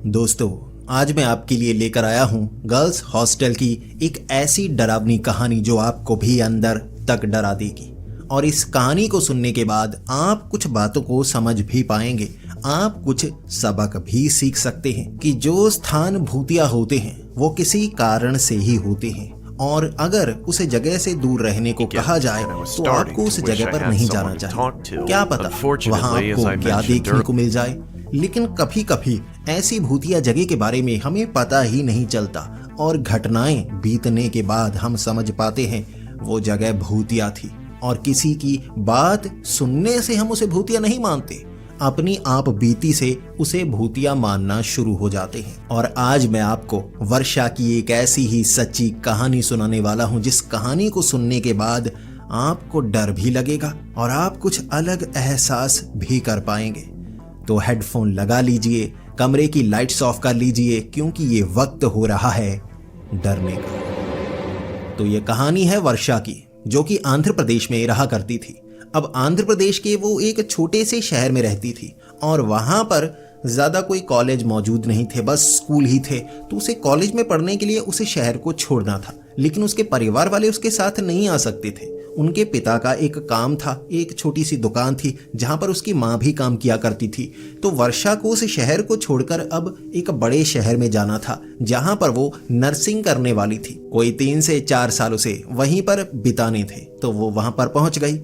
दोस्तों, आज मैं आपके लिए लेकर आया हूँ गर्ल्स हॉस्टल की एक ऐसी डरावनी कहानी जो आपको भी अंदर तक डरा देगी। और इस कहानी को सुनने के बाद आप कुछ बातों को समझ भी पाएंगे, आप कुछ सबक भी सीख सकते हैं कि जो स्थान भूतिया होते हैं वो किसी कारण से ही होते हैं। और अगर उस जगह से दूर रहने को कहा जाए तो आपको उस जगह पर नहीं जाना चाहिए। क्या पता वहाँ आपको क्या देखने को मिल जाए। लेकिन कभी कभी ऐसी भूतिया जगह के बारे में हमें पता ही नहीं चलता और घटनाएं बीतने के बाद हम समझ पाते हैं वो जगह भूतिया थी। और किसी की बात सुनने से हम उसे भूतिया नहीं मानते, अपनी आप बीती से उसे भूतिया मानना शुरू हो जाते हैं। और आज मैं आपको वर्षा की एक ऐसी ही सच्ची कहानी सुनाने वाला हूं जिस कहानी को सुनने के बाद आपको डर भी लगेगा और आप कुछ अलग एहसास भी कर पाएंगे। तो हेडफोन लगा लीजिए, कमरे की लाइट्स ऑफ कर लीजिए, क्योंकि ये वक्त हो रहा है डरने का। तो ये कहानी है वर्षा की, जो कि आंध्र प्रदेश में रहा करती थी। अब आंध्र प्रदेश के वो एक छोटे से शहर में रहती थी और वहां पर ज्यादा कोई कॉलेज मौजूद नहीं थे, बस स्कूल ही थे। तो उसे कॉलेज में पढ़ने के लिए उसे शहर को छोड़ना था, लेकिन उसके परिवार वाले उसके साथ नहीं आ सकते थे। उनके पिता का एक काम था, एक छोटी सी दुकान थी जहां पर उसकी माँ भी काम किया करती थी। तो वर्षा को उस शहर को छोड़कर अब एक बड़े शहर में जाना था जहां पर वो नर्सिंग करने वाली थी। कोई 3 से 4 साल उसे वहीं पर बिताने थे, तो वो वहां पर पहुंच गई।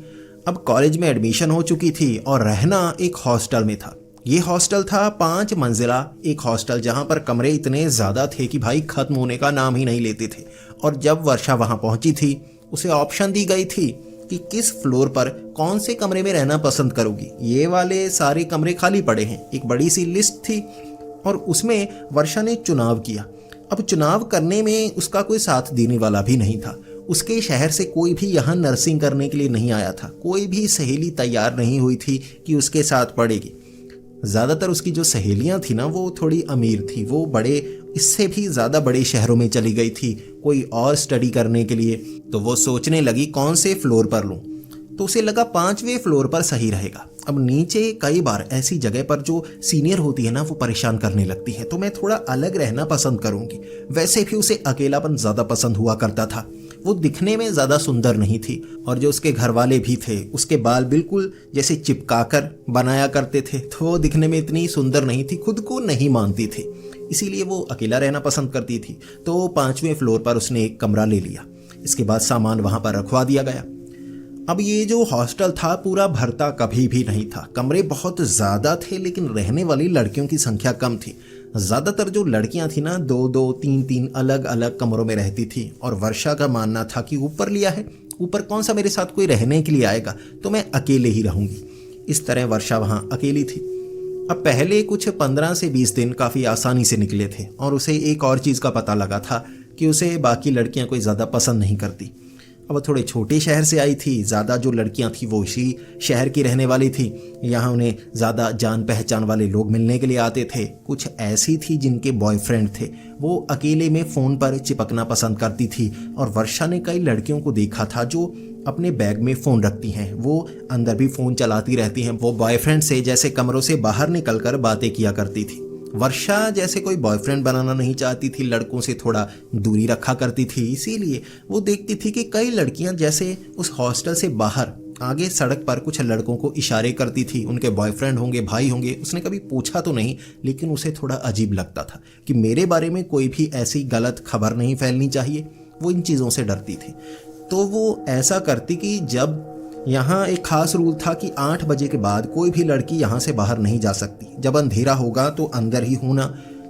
अब कॉलेज में एडमिशन हो चुकी थी और रहना एक हॉस्टल में था। ये हॉस्टल था 5 मंजिला एक हॉस्टल, जहां पर कमरे इतने ज्यादा थे कि भाई खत्म होने का नाम ही नहीं लेते थे। और जब वर्षा वहां पहुंची थी उसे ऑप्शन दी गई थी कि किस फ्लोर पर कौन से कमरे में रहना पसंद करोगी। ये वाले सारे कमरे खाली पड़े हैं, एक बड़ी सी लिस्ट थी और उसमें वर्षा ने चुनाव किया। अब चुनाव करने में उसका कोई साथ देने वाला भी नहीं था। उसके शहर से कोई भी यहाँ नर्सिंग करने के लिए नहीं आया था, कोई भी सहेली तैयार नहीं हुई थी कि उसके साथ पढ़ेगी। ज़्यादातर उसकी जो सहेलियां थी ना वो थोड़ी अमीर थी, वो बड़े इससे भी ज़्यादा बड़े शहरों में चली गई थी कोई और स्टडी करने के लिए। तो वो सोचने लगी कौन से फ्लोर पर लूँ, तो उसे लगा 5वें फ्लोर पर सही रहेगा। अब नीचे कई बार ऐसी जगह पर जो सीनियर होती है ना वो परेशान करने लगती है, तो मैं थोड़ा अलग रहना पसंद करूंगी। वैसे भी उसे अकेलापन ज़्यादा पसंद हुआ करता था, वो दिखने में ज़्यादा सुंदर नहीं थी और जो उसके घर वाले भी थे उसके बाल बिल्कुल जैसे चिपकाकर बनाया करते थे, तो वो दिखने में इतनी सुंदर नहीं थी, खुद को नहीं मानती थी, इसीलिए वो अकेला रहना पसंद करती थी। तो 5वें फ्लोर पर उसने एक कमरा ले लिया। इसके बाद सामान वहाँ पर रखवा दिया गया। अब ये जो हॉस्टल था पूरा भरता कभी भी नहीं था, कमरे बहुत ज़्यादा थे लेकिन रहने वाली लड़कियों की संख्या कम थी। ज़्यादातर जो लड़कियां थी ना 2-2, 3-3 अलग अलग कमरों में रहती थी। और वर्षा का मानना था कि ऊपर लिया है, ऊपर कौन सा मेरे साथ कोई रहने के लिए आएगा, तो मैं अकेले ही रहूंगी। इस तरह वर्षा वहाँ अकेली थी। अब पहले कुछ 15 से 20 दिन काफ़ी आसानी से निकले थे और उसे एक और चीज़ का पता लगा था कि उसे बाकी लड़कियां कोई ज़्यादा पसंद नहीं करती। अब वो थोड़े छोटे शहर से आई थी, ज़्यादा जो लड़कियां थी वो इसी शहर की रहने वाली थी। यहाँ उन्हें ज़्यादा जान पहचान वाले लोग मिलने के लिए आते थे। कुछ ऐसी थी जिनके बॉयफ्रेंड थे, वो अकेले में फ़ोन पर चिपकना पसंद करती थी। और वर्षा ने कई लड़कियों को देखा था जो अपने बैग में फ़ोन रखती हैं, वो अंदर भी फ़ोन चलाती रहती हैं। वो बॉयफ्रेंड से जैसे कमरों से बाहर निकलकर बातें किया करती थी। वर्षा जैसे कोई बॉयफ्रेंड बनाना नहीं चाहती थी, लड़कों से थोड़ा दूरी रखा करती थी। इसीलिए वो देखती थी कि कई लड़कियां जैसे उस हॉस्टल से बाहर आगे सड़क पर कुछ लड़कों को इशारे करती थी, उनके बॉयफ्रेंड होंगे, भाई होंगे। उसने कभी पूछा तो नहीं, लेकिन उसे थोड़ा अजीब लगता था कि मेरे बारे में कोई भी ऐसी गलत खबर नहीं फैलनी चाहिए। वो इन चीज़ों से डरती थी। तो वो ऐसा करती कि जब यहाँ एक खास रूल था कि 8 बजे के बाद कोई भी लड़की यहाँ से बाहर नहीं जा सकती। जब अंधेरा होगा तो अंदर ही होना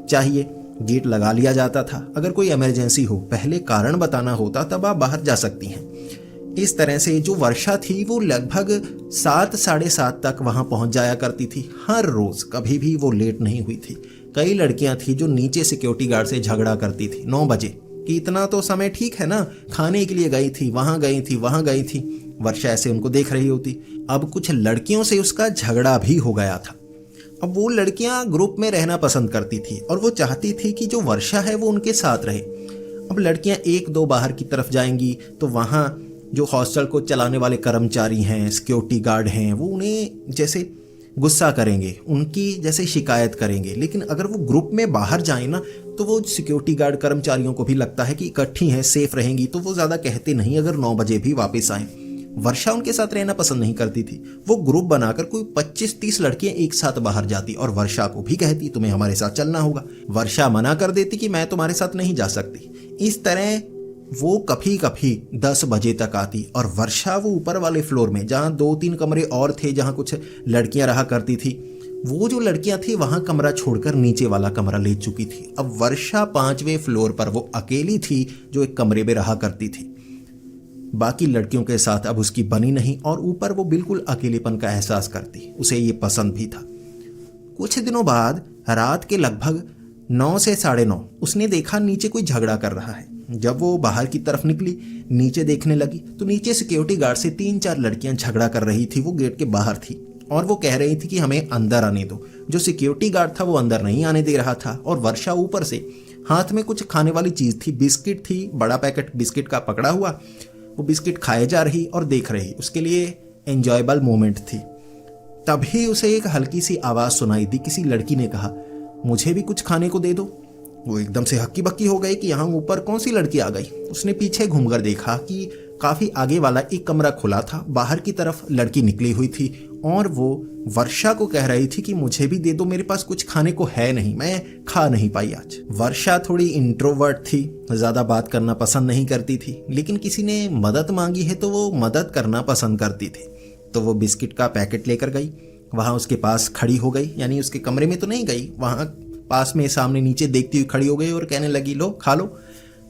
चाहिए, गेट लगा लिया जाता था। अगर कोई इमरजेंसी हो, पहले कारण बताना होता, तब आप बाहर जा सकती हैं। इस तरह से जो वर्षा थी वो लगभग 7, साढ़े 7 तक वहाँ पहुँच जाया करती थी हर रोज़, कभी भी वो लेट नहीं हुई थी। कई लड़कियाँ थी जो नीचे सिक्योरिटी गार्ड से झगड़ा करती थी 9 बजे कि इतना तो समय ठीक है ना, खाने के लिए गई थी, वहाँ गई थी, वहाँ गई थी। वर्षा ऐसे उनको देख रही होती। अब कुछ लड़कियों से उसका झगड़ा भी हो गया था। अब वो लड़कियां ग्रुप में रहना पसंद करती थी और वो चाहती थी कि जो वर्षा है वो उनके साथ रहे। अब लड़कियां 1-2 बाहर की तरफ जाएंगी तो वहाँ जो हॉस्टल को चलाने वाले कर्मचारी हैं, सिक्योरिटी गार्ड हैं, वो उन्हें जैसे गुस्सा करेंगे, उनकी जैसे शिकायत करेंगे। लेकिन अगर वो ग्रुप में बाहर जाए ना, तो वो सिक्योरिटी गार्ड कर्मचारियों को भी लगता है कि इकट्ठी हैं, सेफ रहेंगी, तो वो ज़्यादा कहते नहीं अगर 9 बजे भी वापस आए। वर्षा उनके साथ रहना पसंद नहीं करती थी। वो ग्रुप बनाकर कोई 25-30 लड़कियां एक साथ बाहर जाती और वर्षा को भी कहती तुम्हें हमारे साथ चलना होगा। वर्षा मना कर देती कि मैं तुम्हारे साथ नहीं जा सकती। इस तरह वो कभी कभी 10 बजे तक आती और वर्षा वो ऊपर वाले फ्लोर में, जहाँ 2-3 कमरे और थे जहाँ कुछ लड़कियां रहा करती थी, वो जो लड़कियां थी वहां कमरा छोड़कर नीचे वाला कमरा ले चुकी थी। अब वर्षा 5वें फ्लोर पर वो अकेली थी जो एक कमरे में रहा करती थी। बाकी लड़कियों के साथ अब उसकी बनी नहीं और ऊपर वो बिल्कुल अकेलेपन का एहसास करती। उसे ये पसंद भी था। कुछ दिनों बाद रात के लगभग 9 से 9:30 उसने देखा नीचे कोई झगड़ा कर रहा है। जब वो बाहर की तरफ निकली, नीचे देखने लगी तो नीचे सिक्योरिटी गार्ड से 3-4 लड़कियां झगड़ा कर रही थी। वो गेट के बाहर थी और वो कह रही थी कि हमें अंदर आने दो। जो सिक्योरिटी गार्ड था वो अंदर नहीं आने दे रहा था और वर्षा ऊपर से हाथ में कुछ खाने वाली चीज़ थी, बिस्किट थी, बड़ा पैकेट बिस्किट का पकड़ा हुआ। वो बिस्किट खाए जा रही और देख रही, उसके लिए एंजॉयबल मोमेंट थी। तभी उसे एक हल्की सी आवाज़ सुनाई दी। किसी लड़की ने कहा मुझे भी कुछ खाने को दे दो। वो एकदम से हक्की बक्की हो गई कि यहाँ ऊपर कौन सी लड़की आ गई। उसने पीछे घूमकर देखा कि काफ़ी आगे वाला एक कमरा खुला था, बाहर की तरफ लड़की निकली हुई थी और वो वर्षा को कह रही थी कि मुझे भी दे दो, मेरे पास कुछ खाने को है नहीं, मैं खा नहीं पाई आज। वर्षा थोड़ी इंट्रोवर्ट थी, ज़्यादा बात करना पसंद नहीं करती थी, लेकिन किसी ने मदद मांगी है तो वो मदद करना पसंद करती थी। तो वो बिस्किट का पैकेट लेकर गई, वहाँ उसके पास खड़ी हो गई, यानी उसके कमरे में तो नहीं गई, वहाँ पास में सामने नीचे देखती हुई खड़ी हो गई और कहने लगी लो खा लो।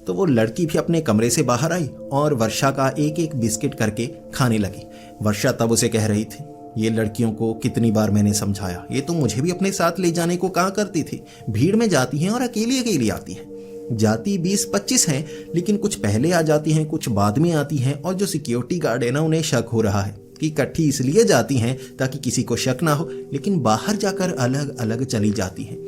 तो वो लड़की भी अपने कमरे से बाहर आई और वर्षा का एक एक बिस्किट करके खाने लगी। वर्षा तब उसे कह रही थी ये लड़कियों को कितनी बार मैंने समझाया, ये तो मुझे भी अपने साथ ले जाने को कहा करती थी। भीड़ में जाती हैं और अकेली अकेली आती हैं। जाती 20-25 हैं, लेकिन कुछ पहले आ जाती हैं, कुछ बाद में आती हैं। और जो सिक्योरिटी गार्ड है ना, उन्हें शक हो रहा है कि इकट्ठी इसलिए जाती हैं ताकि किसी को शक ना हो, लेकिन बाहर जाकर अलग अलग चली जाती हैं।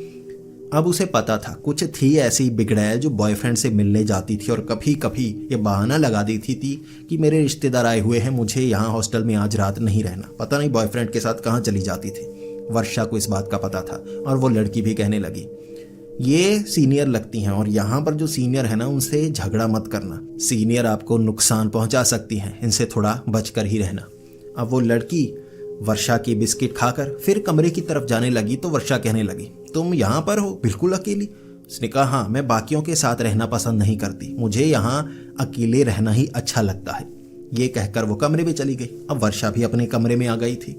अब उसे पता था कुछ थी ऐसी बिगड़ैल जो बॉयफ्रेंड से मिलने जाती थी और कभी कभी ये बहाना लगा देती थी कि मेरे रिश्तेदार आए हुए हैं, मुझे यहाँ हॉस्टल में आज रात नहीं रहना। पता नहीं बॉयफ्रेंड के साथ कहाँ चली जाती थी। वर्षा को इस बात का पता था और वो लड़की भी कहने लगी ये सीनियर लगती हैं और यहाँ पर जो सीनियर है ना, उनसे झगड़ा मत करना, सीनियर आपको नुकसान पहुँचा सकती हैं, इनसे थोड़ा बच कर ही रहना। अब वो लड़की वर्षा की बिस्किट खाकर फिर कमरे की तरफ जाने लगी तो वर्षा कहने लगी तुम यहाँ पर हो बिल्कुल अकेली। उसने कहा हाँ, मैं बाकियों के साथ रहना पसंद नहीं करती, मुझे यहाँ अकेले रहना ही अच्छा लगता है। ये कहकर वो कमरे में चली गई। अब वर्षा भी अपने कमरे में आ गई थी।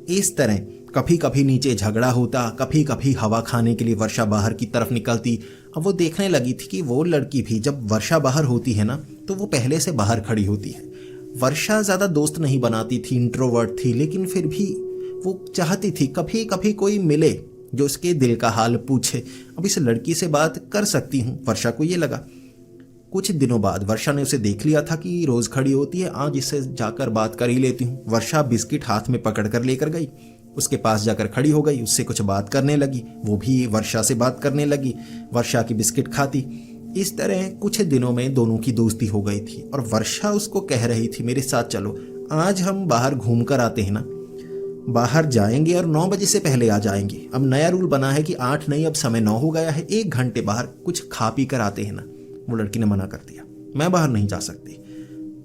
इस तरह कभी कभी नीचे झगड़ा होता, कभी कभी हवा खाने के लिए वर्षा बाहर की तरफ निकलती। अब वो देखने लगी थी कि वो लड़की भी जब वर्षा बाहर होती है ना, तो वो पहले से बाहर खड़ी होती है। वर्षा ज़्यादा दोस्त नहीं बनाती थी, इंट्रोवर्ट थी, लेकिन फिर भी वो चाहती थी कभी कभी कोई मिले जो उसके दिल का हाल पूछे। अब इस लड़की से बात कर सकती हूँ, वर्षा को ये लगा। कुछ दिनों बाद वर्षा ने उसे देख लिया था कि रोज़ खड़ी होती है, आज इससे जाकर बात कर ही लेती हूँ। वर्षा बिस्किट हाथ में पकड़ कर लेकर गई, उसके पास जाकर खड़ी हो गई, उससे कुछ बात करने लगी, वो भी वर्षा से बात करने लगी, वर्षा की बिस्किट खाती। इस तरह कुछ दिनों में दोनों की दोस्ती हो गई थी और वर्षा उसको कह रही थी मेरे साथ चलो, आज हम बाहर घूम कर आते हैं ना, बाहर जाएंगे और 9 बजे से पहले आ जाएंगे। अब नया रूल बना है कि 8 नहीं, अब समय 9 हो गया है, 1 घंटे बाहर कुछ खा पी कर आते हैं ना। वो लड़की ने मना कर दिया, मैं बाहर नहीं जा सकती,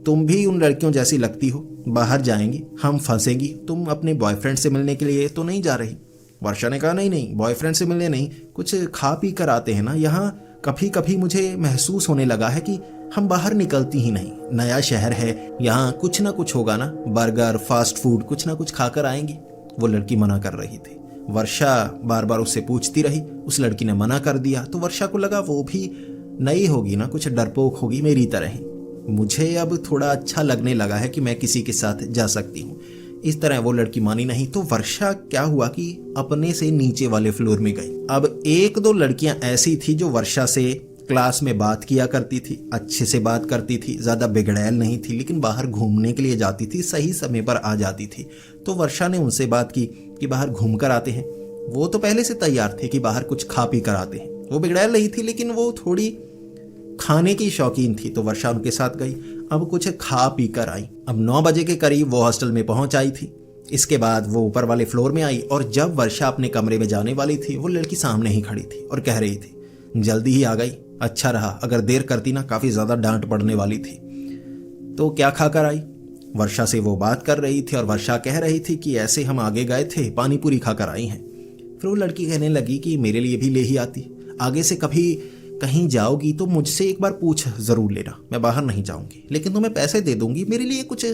तुम भी उन लड़कियों जैसी लगती हो, बाहर जाएंगी हम फंसेंगी, तुम अपने बॉयफ्रेंड से मिलने के लिए तो नहीं जा रही। वर्षा ने कहा नहीं नहीं, बॉयफ्रेंड से मिलने नहीं, कुछ खा पी कर आते हैं ना। यहाँ कभी कभी मुझे महसूस होने लगा है कि हम बाहर निकलती ही नहीं, नया शहर है, यहाँ कुछ ना कुछ होगा ना, बर्गर फास्ट फूड कुछ ना कुछ खाकर आएंगे। वो लड़की मना कर रही थी। वर्षा बार बार उससे पूछती रही, उस लड़की ने मना कर दिया। तो वर्षा को लगा वो भी नई होगी ना, कुछ डरपोक होगी मेरी तरह ही। मुझे अब थोड़ा अच्छा लगने लगा है कि मैं किसी के साथ जा सकती हूँ। इस तरह वो लड़की मानी नहीं। तो वर्षा क्या हुआ कि अपने से नीचे वाले फ्लोर में गई। अब 1-2 लड़कियां ऐसी थी जो वर्षा से क्लास में बात किया करती थी, अच्छे से बात करती थी, ज़्यादा बिगड़ैल नहीं थी, लेकिन बाहर घूमने के लिए जाती थी, सही समय पर आ जाती थी। तो वर्षा ने उनसे बात की कि बाहर घूम कर आते हैं। वो तो पहले से तैयार थे कि बाहर कुछ खा पी कर आते हैं। वो बिगड़ैल नहीं थी, लेकिन वो थोड़ी खाने की शौकीन थी। तो वर्षा उनके साथ गई, अब कुछ खा पी कर आई। अब 9 बजे के करीब वो हॉस्टल में पहुंच आई थी। इसके बाद वो ऊपर वाले फ्लोर में आई और जब वर्षा अपने कमरे में जाने वाली थी वो लड़की सामने ही खड़ी थी और कह रही थी, जल्दी ही आ गई, अच्छा रहा, अगर देर करती ना काफ़ी ज़्यादा डांट पड़ने वाली थी। तो क्या खाकर आई? वर्षा से वो बात कर रही थी और वर्षा कह रही थी कि ऐसे हम आगे गए थे, पानी पूरी खाकर आई हैं। फिर वो लड़की कहने लगी कि मेरे लिए भी ले ही आती, आगे से कभी कहीं जाओगी तो मुझसे एक बार पूछ ज़रूर लेना, मैं बाहर नहीं जाऊंगी, लेकिन तुम्हें पैसे दे दूंगी, मेरे लिए कुछ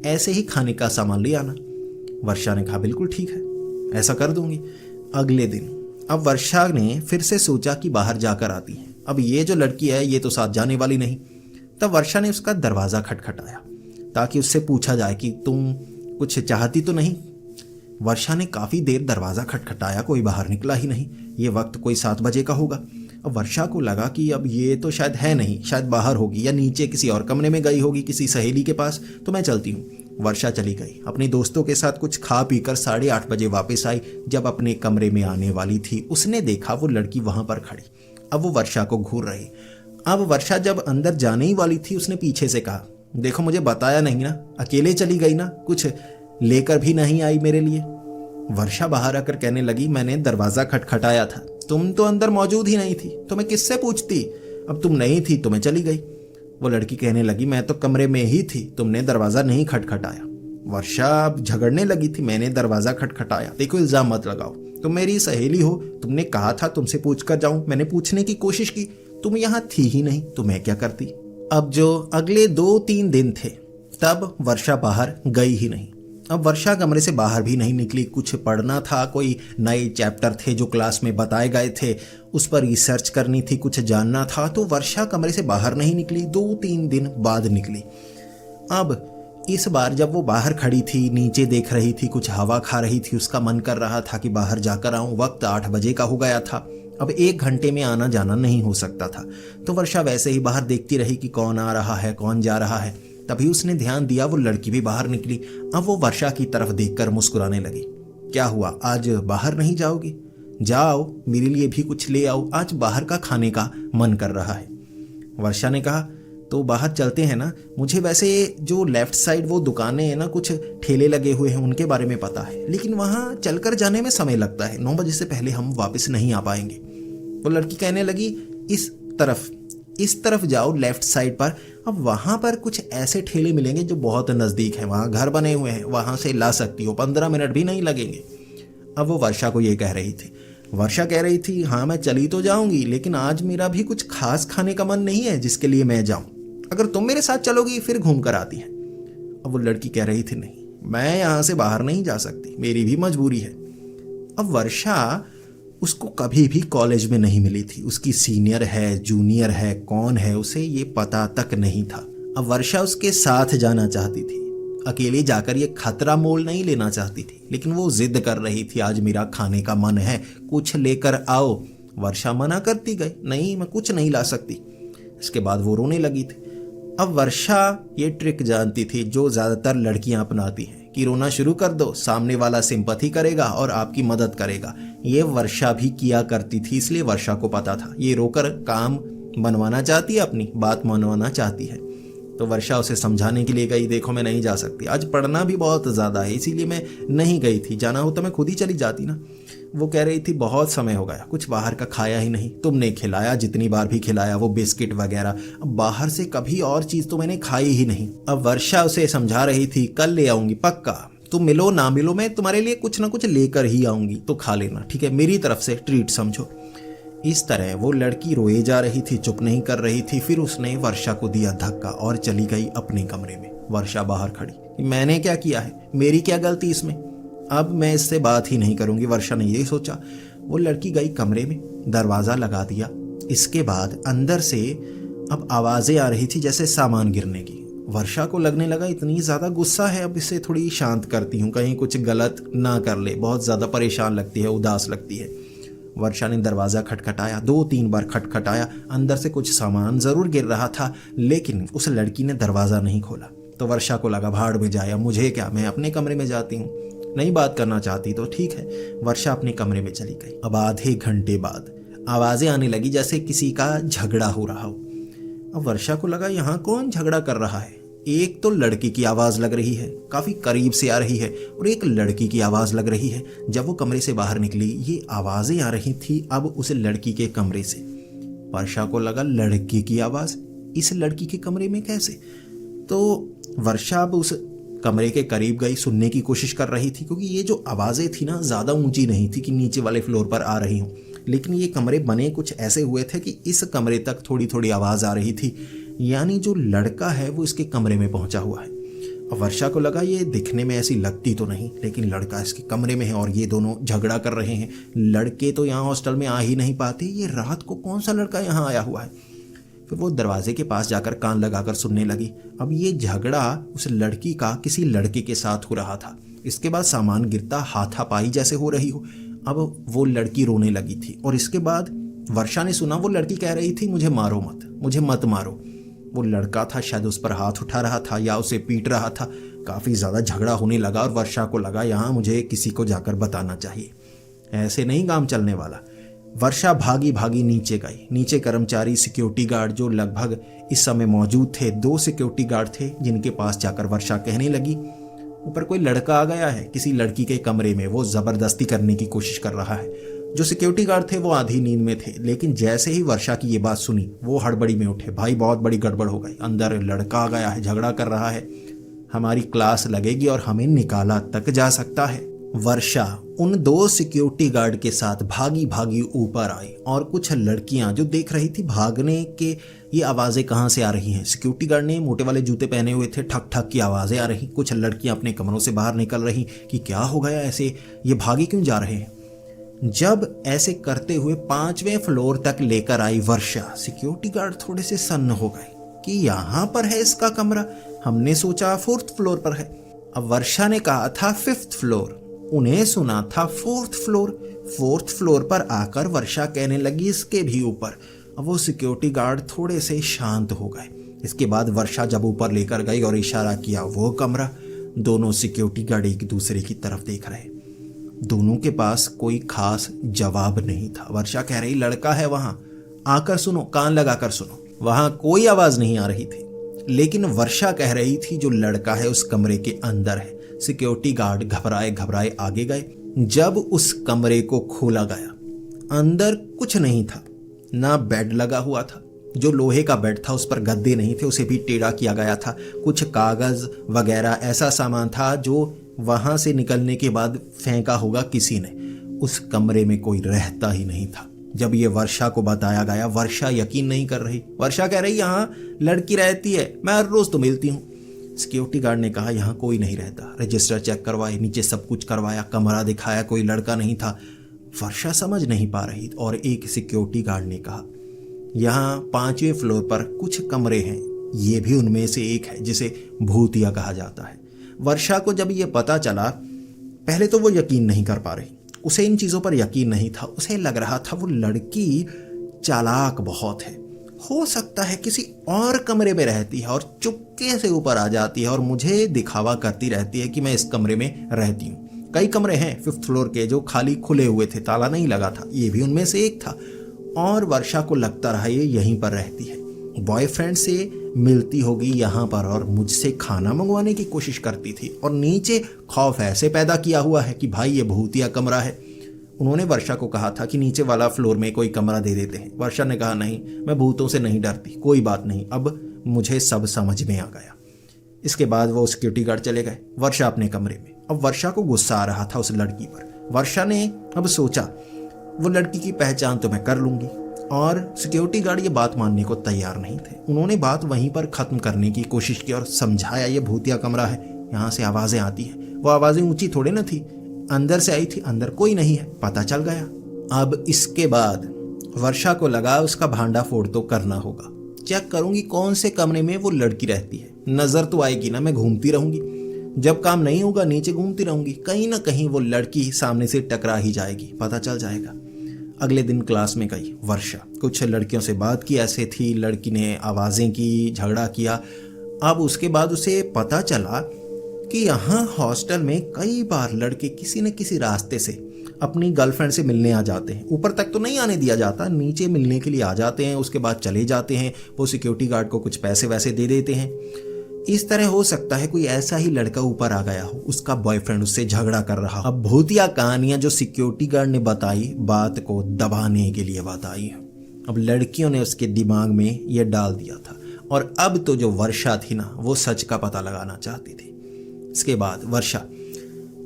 ऐसे ही खाने का सामान ले आना। वर्षा ने कहा बिल्कुल ठीक है, ऐसा कर दूंगी। अगले दिन अब वर्षा ने फिर से सोचा कि बाहर जाकर आती है, अब ये जो लड़की है ये तो साथ जाने वाली नहीं। तब वर्षा ने उसका दरवाज़ा खटखटाया ताकि उससे पूछा जाए कि तुम कुछ चाहती तो नहीं। वर्षा ने काफ़ी देर दरवाज़ा खटखटाया, कोई बाहर निकला ही नहीं। ये वक्त कोई 7 बजे का होगा। अब वर्षा को लगा कि अब ये तो शायद है नहीं, शायद बाहर होगी या नीचे किसी और कमरे में गई होगी किसी सहेली के पास, तो मैं चलती हूँ। वर्षा चली गई, अपने दोस्तों के साथ कुछ खा पीकर 8:30 बजे वापस आई। जब अपने कमरे में आने वाली थी उसने देखा वो लड़की वहाँ पर खड़ी। अब वो वर्षा को घूर रही। अब वर्षा जब अंदर जाने ही वाली थी उसने पीछे से कहा, देखो मुझे बताया नहीं ना, अकेले चली गई ना, कुछ लेकर भी नहीं आई मेरे लिए। वर्षा बाहर आकर कहने लगी, मैंने दरवाज़ा खटखटाया था, तुम तो अंदर मौजूद ही नहीं थी, तो मैं किससे पूछती, अब तुम नहीं थी तो मैं चली गई। वो लड़की कहने लगी, मैं तो कमरे में ही थी, तुमने दरवाज़ा नहीं खटखटाया। वर्षा अब झगड़ने लगी थी, मैंने दरवाज़ा खटखटाया, देखो इल्ज़ाम मत लगाओ, तुम मेरी सहेली हो, तुमने कहा था तुमसे पूछ कर जाऊं, मैंने पूछने की कोशिश की, तुम यहाँ थी ही नहीं, तो मैं क्या करती। अब जो अगले 2-3 दिन थे तब वर्षा बाहर गई ही नहीं। अब वर्षा कमरे से बाहर भी नहीं निकली, कुछ पढ़ना था, कोई नए चैप्टर थे जो क्लास में बताए गए थे उस पर रिसर्च करनी थी, कुछ जानना था, तो वर्षा कमरे से बाहर नहीं निकली। 2-3 दिन बाद निकली। अब इस बार जब वो बाहर खड़ी थी, नीचे देख रही थी, कुछ हवा खा रही थी, उसका मन कर रहा था कि बाहर जाकर आऊं। वक्त 8 बजे का हो गया था, अब 1 घंटे में आना जाना नहीं हो सकता था। तो वर्षा वैसे ही बाहर देखती रही कि कौन आ रहा है, कौन जा रहा है। तभी उसने ध्यान दिया वो लड़की भी बाहर निकली। अब वो वर्षा की तरफ देखकर मुस्कुराने लगी। क्या हुआ, आज बाहर नहीं जाओगी? जाओ, मेरे लिए भी कुछ ले आओ, आज बाहर का खाने का मन कर रहा है। वर्षा ने कहा, तो बाहर चलते हैं ना, मुझे वैसे जो लेफ्ट साइड वो दुकानें हैं ना, कुछ ठेले लगे हुए हैं, उनके बारे में पता है, लेकिन वहाँ चलकर जाने में समय लगता है, 9 बजे से पहले हम वापस नहीं आ पाएंगे। वो लड़की कहने लगी, इस तरफ जाओ लेफ्ट साइड पर, अब वहाँ पर कुछ ऐसे ठेले मिलेंगे जो बहुत नज़दीक हैं, वहाँ घर बने हुए हैं, वहाँ से ला सकती हो, 15 मिनट भी नहीं लगेंगे। अब वो वर्षा को ये कह रही थी। वर्षा कह रही थी, हाँ मैं चली तो जाऊंगी, लेकिन आज मेरा भी कुछ खास खाने का मन नहीं है जिसके लिए मैं जाऊं, अगर तुम मेरे साथ चलोगी फिर घूम कर आती है। अब वो लड़की कह रही थी, नहीं मैं यहाँ से बाहर नहीं जा सकती, मेरी भी मजबूरी है। अब वर्षा उसको कभी भी कॉलेज में नहीं मिली थी, उसकी सीनियर है जूनियर है कौन है उसे ये पता तक नहीं था। अब वर्षा उसके साथ जाना चाहती थी, अकेले जाकर ये खतरा मोल नहीं लेना चाहती थी, लेकिन वो जिद कर रही थी, आज मेरा खाने का मन है, कुछ लेकर आओ। वर्षा मना करती गई, नहीं मैं कुछ नहीं ला सकती। इसके बाद वो रोने लगी थी। अब वर्षा ये ट्रिक जानती थी जो ज़्यादातर लड़कियां अपनाती हैं कि रोना शुरू कर दो, सामने वाला सिंपैथी करेगा और आपकी मदद करेगा। ये वर्षा भी किया करती थी, इसलिए वर्षा को पता था ये रोकर काम बनवाना चाहती है, अपनी बात मनवाना चाहती है। तो वर्षा उसे समझाने के लिए गई, देखो मैं नहीं जा सकती, आज पढ़ना भी बहुत ज़्यादा है, इसीलिए मैं नहीं गई थी, जाना हो तो मैं खुद ही चली जाती ना। वो कह रही थी, बहुत समय हो गया, कुछ बाहर का खाया ही नहीं, तुमने खिलाया, जितनी बार भी खिलाया वो बिस्किट वगैरह, अब बाहर से कभी और चीज़ तो मैंने खाई ही नहीं। अब वर्षा उसे समझा रही थी, कल ले आऊँगी पक्का, तुम मिलो ना मिलो, मैं तुम्हारे लिए कुछ ना कुछ लेकर ही आऊँगी, तो खा लेना, ठीक है, मेरी तरफ से ट्रीट समझो। इस तरह वो लड़की रोए जा रही थी, चुप नहीं कर रही थी। फिर उसने वर्षा को दिया धक्का और चली गई अपने कमरे में। वर्षा बाहर खड़ी, मैंने क्या किया है, मेरी क्या गलती इसमें, अब मैं इससे बात ही नहीं करूंगी, वर्षा ने यही सोचा। वो लड़की गई कमरे में, दरवाज़ा लगा दिया। इसके बाद अंदर से अब आवाज़ें आ रही थी जैसे सामान गिरने की। वर्षा को लगने लगा इतनी ज़्यादा गुस्सा है, अब इसे थोड़ी शांत करती हूँ, कहीं कुछ गलत ना कर ले, बहुत ज़्यादा परेशान लगती है, उदास लगती है। वर्षा ने दरवाज़ा खटखटाया, 2-3 बार खटखटाया, अंदर से कुछ सामान ज़रूर गिर रहा था, लेकिन उस लड़की ने दरवाज़ा नहीं खोला। तो वर्षा को लगा, भाड़ में जाए, मुझे क्या, मैं अपने कमरे में जाती हूँ, नहीं बात करना चाहती तो ठीक है। वर्षा अपने कमरे में चली गई। अब आधे घंटे बाद आवाज़ें आने लगी जैसे किसी का झगड़ा हो रहा हो। अब वर्षा को लगा, यहाँ कौन झगड़ा कर रहा है, एक तो लड़की की आवाज़ लग रही है, काफ़ी करीब से आ रही है, और एक लड़की की आवाज़ लग रही है। जब वो कमरे से बाहर निकली, ये आवाज़ें आ रही थी अब उस लड़की के कमरे से। वर्षा को लगा लड़की की आवाज़ इस लड़की के कमरे में कैसे? तो वर्षा अब उस कमरे के करीब गई, सुनने की कोशिश कर रही थी, क्योंकि ये जो आवाज़ें थी ना, ज़्यादा ऊंची नहीं थी कि नीचे वाले फ्लोर पर आ रही हूँ, लेकिन ये कमरे बने कुछ ऐसे हुए थे कि इस कमरे तक थोड़ी थोड़ी आवाज़ आ रही थी, यानी जो लड़का है वो इसके कमरे में पहुंचा हुआ है। अब वर्षा को लगा ये दिखने में ऐसी लगती तो नहीं, लेकिन लड़का इसके कमरे में है और ये दोनों झगड़ा कर रहे हैं। लड़के तो यहाँ हॉस्टल में आ ही नहीं पाते, ये रात को कौन सा लड़का यहाँ आया हुआ है? फिर वो दरवाजे के पास जाकर कान लगाकर सुनने लगी। अब ये झगड़ा उस लड़की का किसी लड़के के साथ हो रहा था। इसके बाद सामान गिरता हाथापाई जैसे हो रही हो। अब वो लड़की रोने लगी थी, और इसके बाद वर्षा ने सुना वो लड़की कह रही थी मुझे मारो मत, मुझे मत मारो। वो लड़का था, शायद उस पर हाथ उठा रहा था या उसे पीट रहा था। काफ़ी ज़्यादा झगड़ा होने लगा और वर्षा को लगा यहाँ मुझे किसी को जाकर बताना चाहिए, ऐसे नहीं काम चलने वाला। वर्षा भागी भागी नीचे गई। नीचे कर्मचारी सिक्योरिटी गार्ड जो लगभग इस समय मौजूद थे, 2 सिक्योरिटी गार्ड थे, जिनके पास जाकर वर्षा कहने लगी ऊपर कोई लड़का आ गया है किसी लड़की के कमरे में, वो ज़बरदस्ती करने की कोशिश कर रहा है। जो सिक्योरिटी गार्ड थे वो आधी नींद में थे, लेकिन जैसे ही वर्षा की ये बात सुनी वो हड़बड़ी में उठे। भाई बहुत बड़ी गड़बड़ हो गई, अंदर लड़का आ गया है, झगड़ा कर रहा है, हमारी क्लास लगेगी और हमें निकाला तक जा सकता है। वर्षा उन 2 सिक्योरिटी गार्ड के साथ भागी भागी ऊपर आई, और कुछ लड़कियां जो देख रही थी भागने के ये आवाज़ें कहाँ से आ रही हैं। सिक्योरिटी गार्ड ने मोटे वाले जूते पहने हुए थे, ठक ठक की आवाज़ें आ रही। कुछ लड़कियां अपने कमरों से बाहर निकल रही कि क्या हो गया, ऐसे ये भागे क्यों जा रहे हैं। जब ऐसे करते हुए 5वें फ्लोर तक लेकर आई वर्षा, सिक्योरिटी गार्ड थोड़े से सन्न हो गए कि यहाँ पर है इसका कमरा, हमने सोचा 4th फ्लोर पर है। अब वर्षा ने कहा था 5th फ्लोर, उन्हें सुना था 4th फ्लोर। 4th फ्लोर पर आकर वर्षा कहने लगी इसके भी ऊपर। अब वो सिक्योरिटी गार्ड थोड़े से शांत हो गए। इसके बाद वर्षा जब ऊपर लेकर गई और इशारा किया वो कमरा, दोनों सिक्योरिटी गार्ड एक दूसरे की तरफ देख रहे। दोनों के पास कोई खास जवाब नहीं था। वर्षा कह रही लड़का है वहां, आकर सुनो, कान लगाकर सुनो। वहां कोई आवाज नहीं आ रही थी, लेकिन वर्षा कह रही थी जो लड़का है उस कमरे के अंदर है। सिक्योरिटी गार्ड घबराए घबराए आगे गए। जब उस कमरे को खोला गया, अंदर कुछ नहीं था, ना बेड लगा हुआ था, जो लोहे का बेड था उस पर गद्दे नहीं थे, उसे भी टेढ़ा किया गया था। कुछ कागज वगैरह ऐसा सामान था जो वहां से निकलने के बाद फेंका होगा किसी ने। उस कमरे में कोई रहता ही नहीं था। जब ये वर्षा को बताया गया, वर्षा यकीन नहीं कर रही। वर्षा कह रही यहाँ लड़की रहती है, मैं हर रोज तो मिलती हूँ। सिक्योरिटी गार्ड ने कहा यहाँ कोई नहीं रहता। रजिस्टर चेक करवाए, नीचे सब कुछ करवाया, कमरा दिखाया, कोई लड़का नहीं था। वर्षा समझ नहीं पा रही, और एक सिक्योरिटी गार्ड ने कहा यहाँ 5वें फ्लोर पर कुछ कमरे हैं, ये भी उनमें से एक है जिसे भूतिया कहा जाता है। वर्षा को जब ये पता चला, पहले तो वो यकीन नहीं कर पा रही, उसे इन चीज़ों पर यकीन नहीं था। उसे लग रहा था वो लड़की चालाक बहुत है, हो सकता है किसी और कमरे में रहती है और चुपके से ऊपर आ जाती है और मुझे दिखावा करती रहती है कि मैं इस कमरे में रहती हूँ। कई कमरे हैं 5th फ्लोर के जो खाली खुले हुए थे, ताला नहीं लगा था, ये भी उनमें से एक था। और वर्षा को लगता रहा ये यहीं पर रहती है, बॉयफ्रेंड से मिलती होगी यहाँ पर और मुझसे खाना मंगवाने की कोशिश करती थी, और नीचे खौफ ऐसे पैदा किया हुआ है कि भाई ये भूतिया कमरा है। उन्होंने वर्षा को कहा था कि नीचे वाला फ्लोर में कोई कमरा दे देते हैं। वर्षा ने कहा नहीं, मैं भूतों से नहीं डरती, कोई बात नहीं, अब मुझे सब समझ में आ गया। इसके बाद वो सिक्योरिटी गार्ड चले गए, वर्षा अपने कमरे में। अब वर्षा को गुस्सा आ रहा था उस लड़की पर। वर्षा ने अब सोचा वो लड़की की पहचान तो मैं कर लूंगी, और सिक्योरिटी गार्ड ये बात मानने को तैयार नहीं थे। उन्होंने बात वहीं पर ख़त्म करने की कोशिश की और समझाया ये भूतिया कमरा है, यहाँ से आवाज़ें आती हैं। वो आवाज़ें ऊंची थोड़े न थी, अंदर से आई थी, अंदर कोई नहीं है, पता चल गया। अब इसके बाद वर्षा को लगा उसका भांडा फोड़ तो करना होगा। चेक करूंगी कौन से कमरे में वो लड़की रहती है, नज़र तो आएगी ना, मैं घूमती रहूंगी। जब काम नहीं होगा नीचे घूमती रहूंगी, कहीं ना कहीं वो लड़की सामने से टकरा ही जाएगी, पता चल जाएगा। अगले दिन क्लास में गई वर्षा, कुछ लड़कियों से बात की, ऐसे थी, लड़की ने आवाज़ें की, झगड़ा किया। अब उसके बाद उसे पता चला कि यहाँ हॉस्टल में कई बार लड़के किसी न किसी रास्ते से अपनी गर्लफ्रेंड से मिलने आ जाते हैं। ऊपर तक तो नहीं आने दिया जाता, नीचे मिलने के लिए आ जाते हैं, उसके बाद चले जाते हैं। वो सिक्योरिटी गार्ड को कुछ पैसे वैसे दे देते हैं। इस तरह हो सकता है कोई ऐसा ही लड़का ऊपर आ गया हो, उसका बॉयफ्रेंड उससे झगड़ा कर रहा हो। अब भूतिया कहानियां जो सिक्योरिटी गार्ड ने बताई, बात को दबाने के लिए बताई। अब लड़कियों ने उसके दिमाग में ये डाल दिया था, और अब तो जो वर्षा थी ना, वो सच का पता लगाना चाहती थी। इसके बाद वर्षा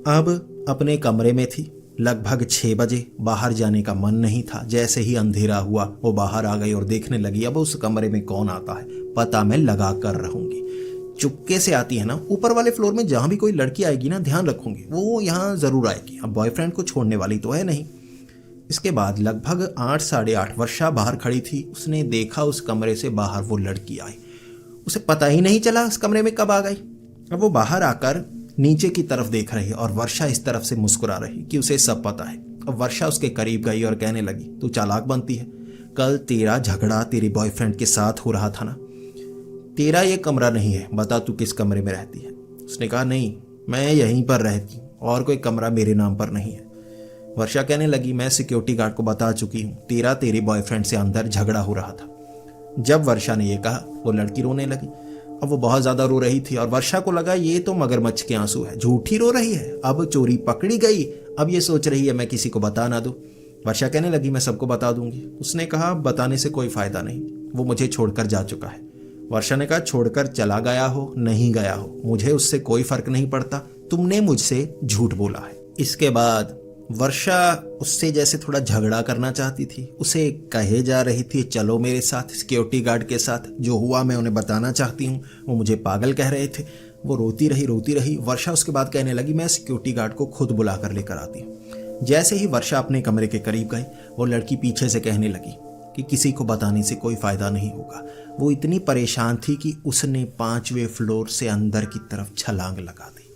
अब अपने कमरे में थी। लगभग 6 बजे। बाहर जाने का मन नहीं था। जैसे ही अंधेरा हुआ वो बाहर आ गई और देखने लगी अब उस कमरे में कौन आता है, पता मैं लगा कर रहूंगी। चुपके से आती है ना, ऊपर वाले फ्लोर में जहां भी कोई लड़की आएगी ना, ध्यान रखूंगी वो यहाँ जरूर आएगी। अब बॉयफ्रेंड को छोड़ने वाली तो है नहीं। इसके बाद लगभग 8 साढ़े 8 वर्षा बाहर खड़ी थी। उसने देखा उस कमरे से बाहर वो लड़की आई। उसे पता ही नहीं चला उस कमरे में कब आ गई। अब वो बाहर आकर नीचे की तरफ देख रही है और वर्षा इस तरफ से मुस्कुरा रही कि उसे सब पता है। अब वर्षा उसके करीब गई और कहने लगी, तू चालाक बनती है। कल तेरा झगड़ा तेरे बॉयफ्रेंड के साथ हो रहा था ना, तेरा ये कमरा नहीं है, बता तू किस कमरे में रहती है। उसने कहा, नहीं मैं यहीं पर रहती हूँ और कोई कमरा मेरे नाम पर नहीं है। वर्षा कहने लगी, मैं सिक्योरिटी गार्ड को बता चुकी हूँ, तेरे बॉयफ्रेंड से अंदर झगड़ा हो रहा था। जब वर्षा ने यह कहा वो लड़की रोने लगी। अब वो बहुत ज़्यादा रो रही थी और वर्षा को लगा ये तो मगरमच्छ के आंसू है, झूठी रो रही है। अब चोरी पकड़ी गई। अब ये सोच रही है मैं किसी को बता ना दूं। वर्षा कहने लगी, मैं सबको बता दूंगी। उसने कहा, बताने से कोई फायदा नहीं, वो मुझे छोड़कर जा चुका है। वर्षा ने कहा, छोड़कर चला गया हो नहीं गया हो, मुझे उससे कोई फर्क नहीं पड़ता, तुमने मुझसे झूठ बोला है। इसके बाद वर्षा उससे जैसे थोड़ा झगड़ा करना चाहती थी। उसे कहे जा रही थी, चलो मेरे साथ सिक्योरिटी गार्ड के साथ, जो हुआ मैं उन्हें बताना चाहती हूँ, वो मुझे पागल कह रहे थे। वो रोती रही। वर्षा उसके बाद कहने लगी, मैं सिक्योरिटी गार्ड को खुद बुला कर लेकर आती हूँ। जैसे ही वर्षा अपने कमरे के करीब गई, वो लड़की पीछे से कहने लगी कि किसी को बताने से कोई फायदा नहीं होगा। वो इतनी परेशान थी कि उसने 5वें फ्लोर से अंदर की तरफ छलांग लगा दी।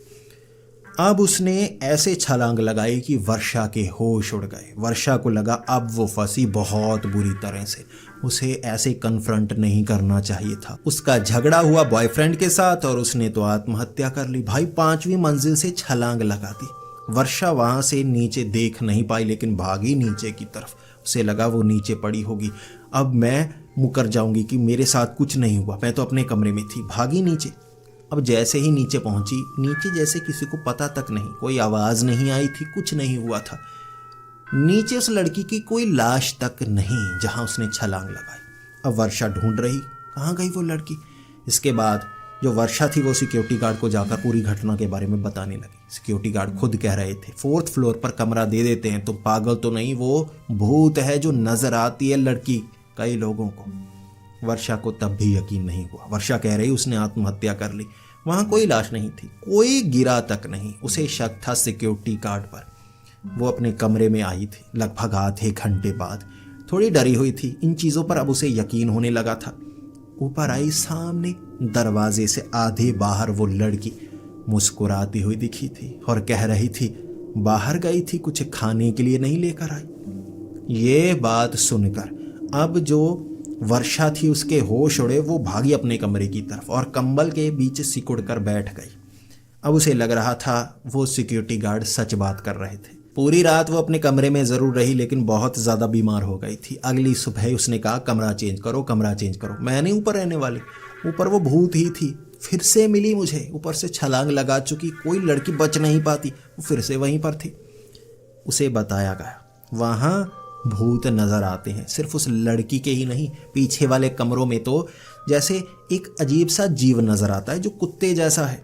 अब उसने ऐसे छलांग लगाई कि वर्षा के होश उड़ गए। वर्षा को लगा अब वो फंसी बहुत बुरी तरह से। उसे ऐसे कन्फ्रंट नहीं करना चाहिए था। उसका झगड़ा हुआ बॉयफ्रेंड के साथ और उसने तो आत्महत्या कर ली। भाई 5वीं मंजिल से छलांग लगा दी। वर्षा वहां से नीचे देख नहीं पाई, लेकिन भागी नीचे की तरफ। उसे लगा वो नीचे पड़ी होगी। अब मैं मुकर जाऊंगी कि मेरे साथ कुछ नहीं हुआ, मैं तो अपने कमरे में थी। भागी नीचे। अब जैसे ही नीचे पहुंची, नीचे जैसे किसी को पता तक नहीं, कोई आवाज नहीं आई थी, कुछ नहीं हुआ था। नीचे उस लड़की की कोई लाश तक नहीं जहां उसने छलांग लगाई। अब वर्षा ढूंढ रही, कहाँ गई वो लड़की। इसके बाद जो वर्षा थी वो सिक्योरिटी गार्ड को जाकर पूरी घटना के बारे में बताने लगी। सिक्योरिटी गार्ड खुद कह रहे थे, 4th फ्लोर पर कमरा दे देते हैं तो पागल तो नहीं, वो भूत है जो नजर आती है लड़की कई लोगों को। वर्षा को तब भी यकीन नहीं हुआ। वर्षा कह रही उसने आत्महत्या कर ली। वहां कोई लाश नहीं थी, कोई गिरा तक नहीं। उसे शक था सिक्योरिटी गार्ड पर। वो अपने कमरे में आई थी लगभग आधे घंटे बाद। थोड़ी डरी हुई थी इन चीजों पर, अब उसे यकीन होने लगा था। ऊपर आई, सामने दरवाजे से आधे बाहर वो लड़की मुस्कुराती हुई दिखी थी और कह रही थी, बाहर गई थी, कुछ खाने के लिए नहीं लेकर आई। ये बात सुनकर अब जो वर्षा थी उसके होश उड़े। वो भागी अपने कमरे की तरफ और कंबल के बीच सिकुड़ कर बैठ गई। अब उसे लग रहा था वो सिक्योरिटी गार्ड सच बात कर रहे थे। पूरी रात वो अपने कमरे में जरूर रही, लेकिन बहुत ज्यादा बीमार हो गई थी। अगली सुबह उसने कहा, कमरा चेंज करो, कमरा चेंज करो, मैं नहीं ऊपर रहने वाली। ऊपर वो भूत ही थी, फिर से मिली मुझे, ऊपर से छलांग लगा चुकी, कोई लड़की बच नहीं पाती, वो फिर से वहीं पर थी। उसे बताया गया वहां भूत नजर आते हैं, सिर्फ उस लड़की के ही नहीं, पीछे वाले कमरों में तो जैसे एक अजीब सा जीव नजर आता है जो कुत्ते जैसा है।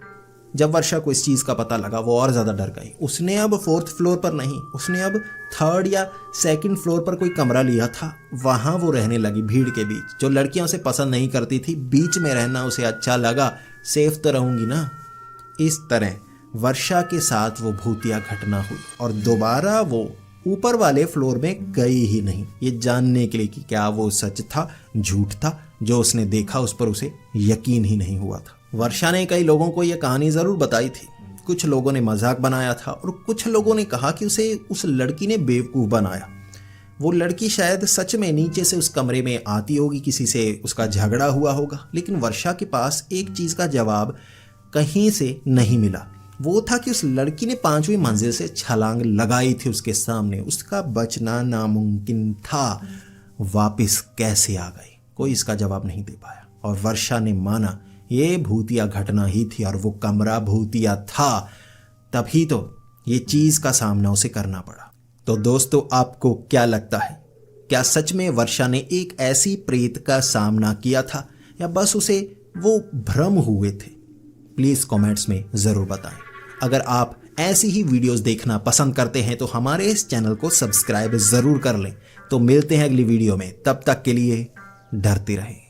जब वर्षा को इस चीज का पता लगा वो और ज्यादा डर गई। उसने अब 4th फ्लोर पर नहीं, उसने अब 3rd या 2nd फ्लोर पर कोई कमरा लिया था। वहां वो रहने लगी भीड़ के बीच। जो लड़कियां उसे पसंद नहीं करती थी, बीच में रहना उसे अच्छा लगा, सेफ तो रहूंगी ना। इस तरह वर्षा के साथ वो भूतिया घटना हुई और दोबारा वो ऊपर वाले फ्लोर में गई ही नहीं, ये जानने के लिए कि क्या वो सच था झूठ था। जो उसने देखा उस पर उसे यकीन ही नहीं हुआ था। वर्षा ने कई लोगों को यह कहानी जरूर बताई थी। कुछ लोगों ने मजाक बनाया था और कुछ लोगों ने कहा कि उसे उस लड़की ने बेवकूफ बनाया। वो लड़की शायद सच में नीचे से उस कमरे में आती होगी, किसी से उसका झगड़ा हुआ होगा। लेकिन वर्षा के पास एक चीज का जवाब कहीं से नहीं मिला। वो था कि उस लड़की ने 5वीं मंजिल से छलांग लगाई थी उसके सामने, उसका बचना नामुमकिन था। वापस कैसे आ गई, कोई इसका जवाब नहीं दे पाया। और वर्षा ने माना ये भूतिया घटना ही थी और वो कमरा भूतिया था, तभी तो ये चीज़ का सामना उसे करना पड़ा। तो दोस्तों, आपको क्या लगता है, क्या सच में वर्षा ने एक ऐसी प्रेत का सामना किया था या बस उसे वो भ्रम हुए थे? प्लीज़ कमेंट्स में ज़रूर बताएं। अगर आप ऐसी ही वीडियोस देखना पसंद करते हैं तो हमारे इस चैनल को सब्सक्राइब ज़रूर कर लें। तो मिलते हैं अगली वीडियो में, तब तक के लिए डरते रहें।